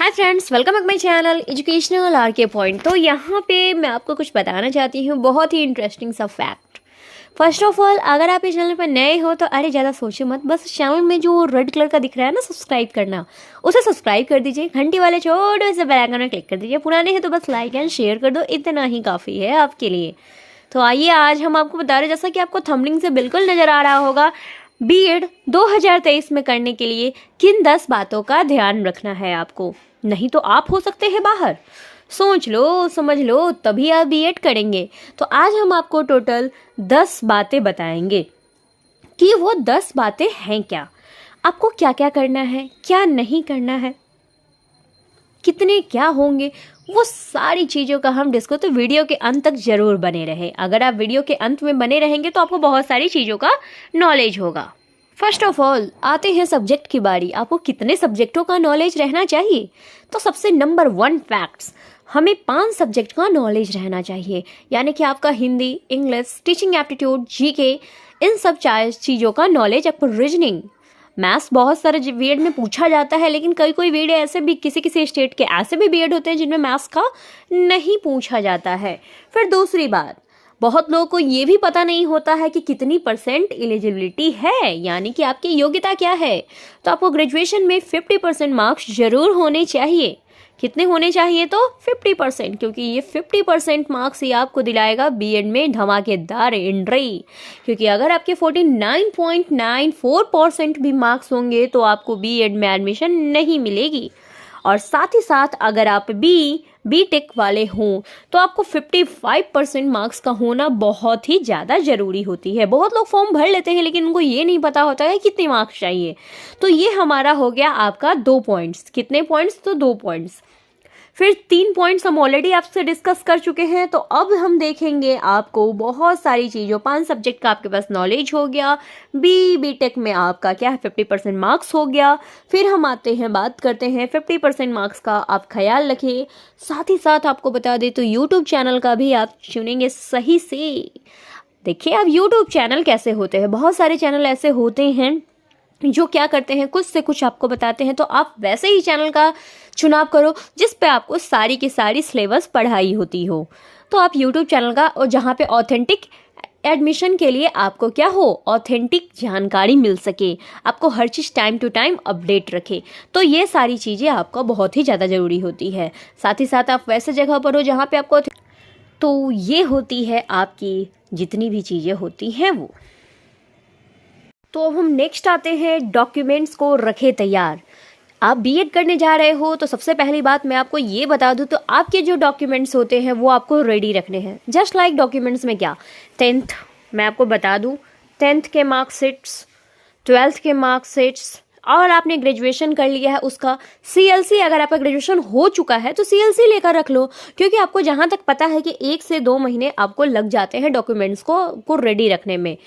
Hi friends, welcome back my channel educational RK point. तो यहाँ पे मैं आपको कुछ बताना चाहती हूँ, बहुत ही इंटरेस्टिंग सा फैक्ट। फर्स्ट ऑफ ऑल, अगर आप इस चैनल पर नए हो तो अरे ज़्यादा सोचो मत, बस चैनल में जो रेड कलर का दिख रहा है ना सब्सक्राइब करना, उसे सब्सक्राइब कर दीजिए। घंटी वाले छोटे से बेल आइकन में क्लिक कर दीजिए। पुराने हैं तो बस लाइक एंड शेयर कर दो, इतना ही काफ़ी है आपके लिए। तो आइए आज हम आपको बता रहे, जैसा कि आपको थंबनेल से बिल्कुल नज़र आ रहा होगा, बीएड 2023 में करने के लिए किन 10 बातों का ध्यान रखना है आपको, नहीं तो आप हो सकते हैं बाहर। सोच लो, समझ लो, तभी आप बीएड करेंगे। तो आज हम आपको टोटल 10 बातें बताएंगे कि वो 10 बातें हैं क्या, आपको क्या क्या करना है, क्या नहीं करना है, कितने क्या होंगे, वो सारी चीज़ों का हम डिस्कस। तो वीडियो के अंत तक जरूर बने रहें। अगर आप वीडियो के अंत में बने रहेंगे तो आपको बहुत सारी चीज़ों का नॉलेज होगा। फर्स्ट ऑफ ऑल आते हैं सब्जेक्ट की बारी। आपको कितने सब्जेक्टों का नॉलेज रहना चाहिए? तो सबसे नंबर 1 फैक्ट्स, हमें 5 सब्जेक्ट का नॉलेज रहना चाहिए। यानी कि आपका Hindi, English, teaching aptitude, GK, इन सब चीज़ों का नॉलेज। आपको रीजनिंग, मैथ्स बहुत सारे बीएड में पूछा जाता है, लेकिन कई बीएड ऐसे भी, किसी स्टेट के ऐसे भी बीएड होते हैं जिनमें मैथ्स का नहीं पूछा जाता है। फिर दूसरी बात, बहुत लोगों को ये भी पता नहीं होता है कि कितनी % एलिजिबिलिटी है, यानी कि आपकी योग्यता क्या है। तो आपको ग्रेजुएशन में 50% मार्क्स जरूर होने चाहिए। कितने होने चाहिए? तो 50%, क्योंकि ये 50% मार्क्स ही आपको दिलाएगा बीएड में धमाकेदार एंट्री। क्योंकि अगर आपके 49.94% भी मार्क्स होंगे तो आपको बीएड में एडमिशन नहीं मिलेगी। और साथ ही साथ अगर आप बीटेक वाले हों तो आपको 55% मार्क्स का होना बहुत ही ज़्यादा ज़रूरी होती है। बहुत लोग फॉर्म भर लेते हैं लेकिन उनको ये नहीं पता होता है कितने मार्क्स चाहिए। तो ये हमारा हो गया आपका 2 पॉइंट्स। कितने पॉइंट्स? तो 2 पॉइंट्स। फिर 3 पॉइंट्स हम ऑलरेडी आपसे डिस्कस कर चुके हैं। तो अब हम देखेंगे आपको बहुत सारी चीज़ों, 5 सब्जेक्ट का आपके पास नॉलेज हो गया। बीटेक में आपका क्या है, 50% मार्क्स हो गया। फिर हम आते हैं, बात करते हैं 50% मार्क्स का आप ख्याल रखिए। साथ ही साथ आपको बता दें तो यूट्यूब चैनल का भी आप चुनेंगे सही से। देखिए, अब यूट्यूब चैनल कैसे होते हैं, बहुत सारे चैनल ऐसे होते हैं जो क्या करते हैं, कुछ से कुछ आपको बताते हैं। तो आप वैसे ही चैनल का चुनाव करो जिस पे आपको सारी की सारी सिलेबस पढ़ाई होती हो। तो आप यूट्यूब चैनल का, और जहाँ पे ऑथेंटिक एडमिशन के लिए आपको क्या हो, ऑथेंटिक जानकारी मिल सके, आपको हर चीज़ टाइम टू टाइम अपडेट रखे। तो ये सारी चीज़ें आपको बहुत ही ज़्यादा ज़रूरी होती है। साथ ही साथ आप वैसे जगह पर हो जहाँ पे आपको, तो ये होती है आपकी जितनी भी चीज़ें होती हैं वो। तो अब हम नेक्स्ट आते हैं, डॉक्यूमेंट्स को रखे तैयार। आप बीएड करने जा रहे हो तो सबसे पहली बात मैं आपको ये बता दूं, तो आपके जो डॉक्यूमेंट्स होते हैं वो आपको रेडी रखने हैं। जस्ट लाइक डॉक्यूमेंट्स में क्या, 10th, मैं आपको बता दूं 10th के मार्कशीट्स, 12th के मार्कशीट्स, और आपने ग्रेजुएशन कर लिया है उसका सीएलसी, अगर आपका ग्रेजुएशन हो चुका है तो सीएलसी लेकर रख लो। क्योंकि आपको जहाँ तक पता है कि 1 से 2 महीने आपको लग जाते हैं डॉक्यूमेंट्स को रेडी रखने में।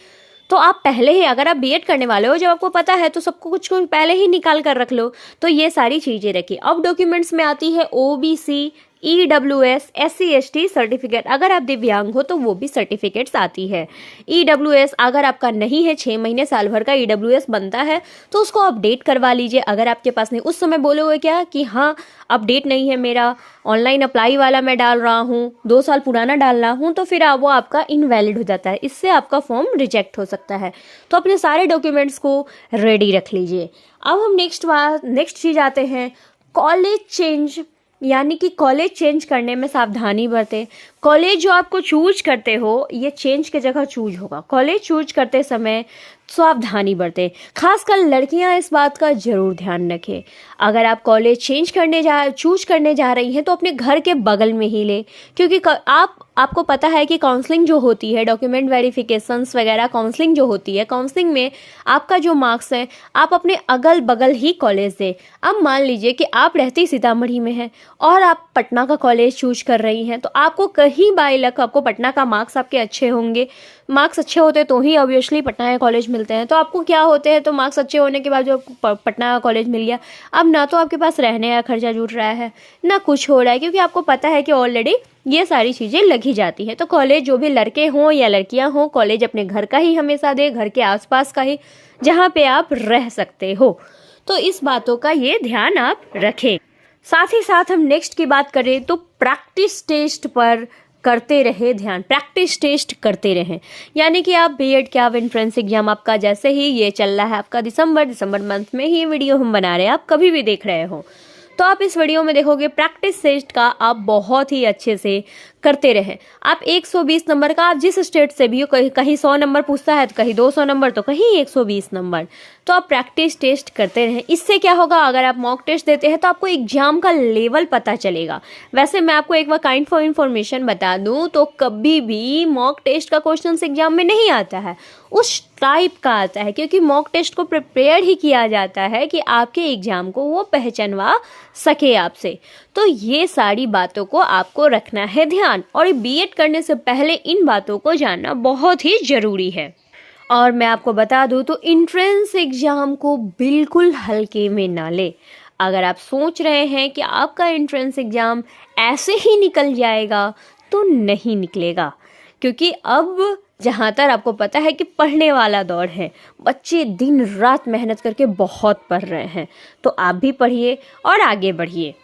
तो आप पहले ही, अगर आप बीएड करने वाले हो, जब आपको पता है तो सबको कुछ पहले ही निकाल कर रख लो। तो ये सारी चीज़ें रखिए। अब डॉक्यूमेंट्स में आती है OBC, EWS, SC ST certificate. अगर आप दिव्यांग हो तो वो भी सर्टिफिकेट्स आती है। ईडब्ल्यूएस अगर आपका नहीं है, 6 महीने साल भर का ईडब्ल्यूएस बनता है तो उसको अपडेट करवा लीजिए। अगर आपके पास नहीं, उस समय बोले हुए क्या कि हाँ अपडेट नहीं है मेरा, ऑनलाइन अप्लाई वाला मैं डाल रहा हूँ, 2 साल पुराना डाल रहा हूँ, तो फिर वो आपका इनवैलिड हो जाता है, इससे आपका फॉर्म रिजेक्ट हो सकता है। तो अपने सारे डॉक्यूमेंट्स को रेडी रख लीजिए। अब हम नेक्स्ट चीज़ आते हैं, कॉलेज चेंज, यानी कि कॉलेज चेंज करने में सावधानी बरतें। कॉलेज जो आपको चूज करते हो, ये चेंज की जगह चूज होगा। कॉलेज चूज करते समय सावधानी बरतें, खासकर लड़कियां इस बात का जरूर ध्यान रखें। अगर आप कॉलेज चूज करने जा रही हैं तो अपने घर के बगल में ही ले, क्योंकि आपको पता है कि काउंसलिंग जो होती है, डॉक्यूमेंट वेरिफिकेशंस वगैरह, काउंसलिंग जो होती है, काउंसलिंग में आपका जो मार्क्स है आप अपने अगल बगल ही कॉलेज दें। अब मान लीजिए कि आप रहती सीतामढ़ी में हैं और आप पटना का कॉलेज चूज कर रही हैं, तो आपको कहीं बाय लक आपको पटना का मार्क्स आपके अच्छे होंगे। मार्क्स अच्छे होते तो ही ऑब्वियसली पटना का कॉलेज मिलते हैं। तो आपको क्या होते हैं, तो मार्क्स अच्छे होने के बाद जो पटना का कॉलेज मिल गया, अब ना तो आपके पास रहने का खर्चा जुट रहा है ना कुछ हो रहा है, क्योंकि आपको पता है कि ऑलरेडी ये सारी चीज़ें लगी जाती हैं। तो कॉलेज, जो भी लड़के हों या लड़कियां हों, कॉलेज अपने घर का ही हमेशा दे, घर के आसपास का ही, जहाँ पे आप रह सकते हो। तो इस बातों का ये ध्यान आप रखें। साथ ही साथ हम नेक्स्ट की बात करें तो प्रैक्टिस टेस्ट पर करते रहे ध्यान, प्रैक्टिस टेस्ट करते रहें। यानी कि आप बीएड के आप एंट्रेंस एग्जाम आपका जैसे ही ये चल रहा है आपका दिसंबर मंथ में ही वीडियो हम बना रहे हैं, आप कभी भी देख रहे हो तो आप इस वीडियो में देखोगे प्रैक्टिस टेस्ट का आप बहुत ही अच्छे से करते रहें। आप 120 नंबर का, आप जिस स्टेट से भी हो, कहीं 100 नंबर पूछता है तो कहीं 200 नंबर तो कहीं 120 नंबर, तो आप प्रैक्टिस टेस्ट करते रहें। इससे क्या होगा, अगर आप मॉक टेस्ट देते हैं तो आपको एग्जाम का लेवल पता चलेगा। वैसे मैं आपको एक बार काइंड फॉर इन्फॉर्मेशन बता दूं तो कभी भी मॉक टेस्ट का क्वेश्चन एग्जाम में नहीं आता है, उस टाइप का आता है, क्योंकि मॉक टेस्ट को प्रिपेयर ही किया जाता है कि आपके एग्जाम को वो पहचानवा सके आपसे। तो ये सारी बातों को आपको रखना है ध्यान, और बीएड करने से पहले इन बातों को जानना बहुत ही ज़रूरी है। और मैं आपको बता दूं तो एंट्रेंस एग्ज़ाम को बिल्कुल हल्के में ना ले। अगर आप सोच रहे हैं कि आपका एंट्रेंस एग्ज़ाम ऐसे ही निकल जाएगा तो नहीं निकलेगा, क्योंकि अब जहाँ तक आपको पता है कि पढ़ने वाला दौर है, बच्चे दिन रात मेहनत करके बहुत पढ़ रहे हैं, तो आप भी पढ़िए और आगे बढ़िए।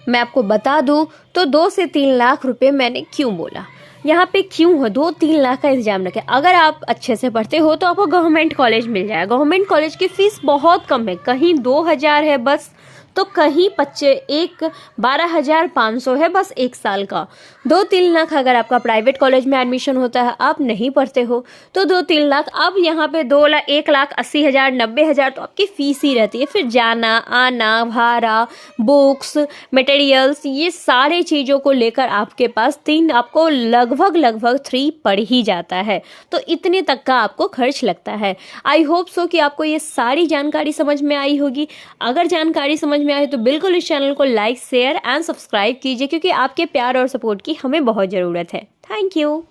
मैं आपको बता दूं तो 2 से 3 लाख रुपए मैंने क्यों बोला, यहाँ पे क्यों है 2-3 लाख का इंतजाम रखें। अगर आप अच्छे से पढ़ते हो तो आपको गवर्नमेंट कॉलेज मिल जाएगा। गवर्नमेंट कॉलेज की फ़ीस बहुत कम है, कहीं 2,000 है बस, तो कहीं 12,500 है बस 1 साल का। 2-3 लाख अगर आपका प्राइवेट कॉलेज में एडमिशन होता है, आप नहीं पढ़ते हो तो 2-3 लाख, अब यहाँ पे 1,80,000 90,000 तो आपकी फ़ीस ही रहती है। फिर जाना आना, भाड़ा, बुक्स, मटेरियल्स, ये सारे चीज़ों को लेकर आपके पास आपको लगभग 3 पड़ ही जाता है, तो इतने तक का आपको खर्च लगता है। आई होप सो कि आपको ये सारी जानकारी समझ में आई होगी। अगर जानकारी समझ में आए तो बिल्कुल इस चैनल को लाइक, शेयर एंड सब्सक्राइब कीजिए, क्योंकि आपके प्यार और सपोर्ट की हमें बहुत ज़रूरत है। Thank you.